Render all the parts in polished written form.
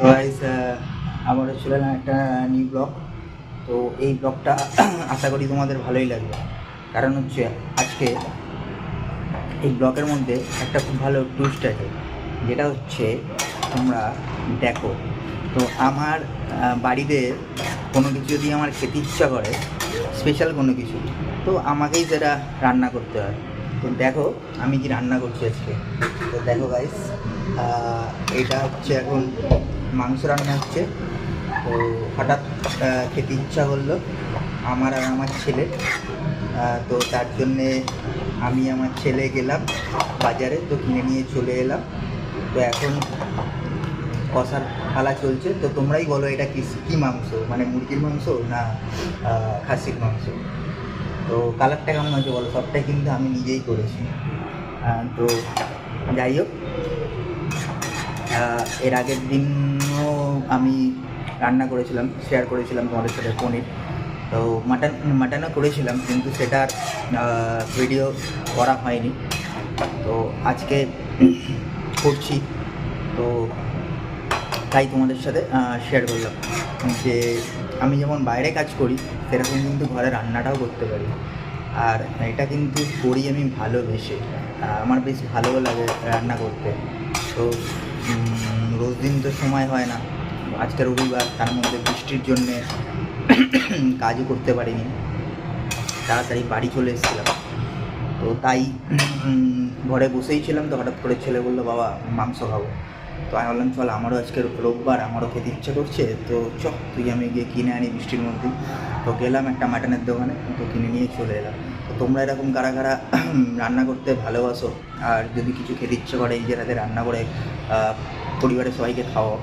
তো গাইস আমারও চলে এলাম একটা নিউ ব্লগ। তো এই ব্লগটা আশা করি তোমাদের ভালোই লাগবে, কারণ হচ্ছে আজকে এই ব্লগের মধ্যে একটা খুব ভালো টুইস্ট আছে, যেটা হচ্ছে তোমরা দেখো। তো আমার বাড়িতে কোনো কিছু যদি আমার খেতে ইচ্ছা করে, স্পেশাল কোনো কিছু, তো আমাকেই সেটা রান্না করতে হয়। তো দেখো আমি কি রান্না করছি আজকে। তো দেখো গাইস, এটা হচ্ছে এখন মাংস রান্না হচ্ছে। তো হঠাৎ খেতে ইচ্ছা করলো আমার আর আমার ছেলে। তো তার জন্যে আমি আমার ছেলে গেলাম বাজারে, তো কিনে নিয়ে চলে এলাম। তো এখন কষার পালা চলছে। তো তোমরাই বলো এটা কী মাংস, মানে মুরগির মাংস না খাসির মাংস? তো কালারটা কেমন হয়েছে বলো? সবটাই কিন্তু আমি নিজেই করেছি। তো যাই হোক, এর আগের দিনও আমি রান্না করেছিলাম, শেয়ার করেছিলাম তোমাদের সাথে পনির। তো মাটনও করেছিলাম, কিন্তু সেটার ভিডিও করা হয়নি। তো আজকে করছি, তো তাই তোমাদের সাথে শেয়ার করলাম যে আমি যেমন বাইরে কাজ করি, সেরকম কিন্তু ঘরে রান্নাটাও করতে পারি। আর এটা কিন্তু করি আমি ভালোবেসে। আমার বেশ ভালো লাগে রান্না করতে। তো রোজ দিন তো সময় হয় না, আজকে রবিবার, তার মধ্যে বৃষ্টির জন্যে কাজও করতে পারিনি, তাড়াতাড়ি বাড়ি চলে এসেছিলাম। তো তাই ঘরে বসেই ছিলাম। তো হঠাৎ করে ছেলে বললো, বাবা মাংস খাবো। তো আমি বললাম চল, আমারও আজকে রোববার, আমারও খেতে ইচ্ছে করছে, তো তুই আমি গিয়ে কিনে আনি বৃষ্টির মধ্যেই। তো গেলাম একটা মাটনের দোকানে, তো কিনে নিয়ে চলে এলাম। তো তোমরা এরকম কারা কারা রান্না করতে ভালোবাসো, আর যদি কিছু খেতে ইচ্ছে করে নিজের হাতে রান্না করে পরিবারের সবাইকে খাওয়াও,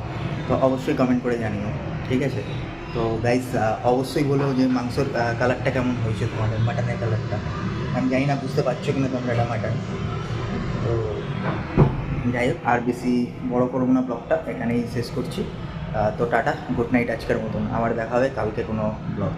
তো অবশ্যই কমেন্ট করে জানিও, ঠিক আছে? তো গাইস, অবশ্যই বলো যে মাংসর কালারটা কেমন হয়েছে, তোমাদের মাটনের কালারটা। আমি জানি না বুঝতে পারছো কিনা তোমরা এটা মাটন। তো যাই হোক, আর বেশি বড় করবো না, ব্লগটা এখানেই শেষ করছি। তো টাটা, গুড নাইট আজকের মতন। আবার দেখা হবে কালকে কোনো ব্লগে।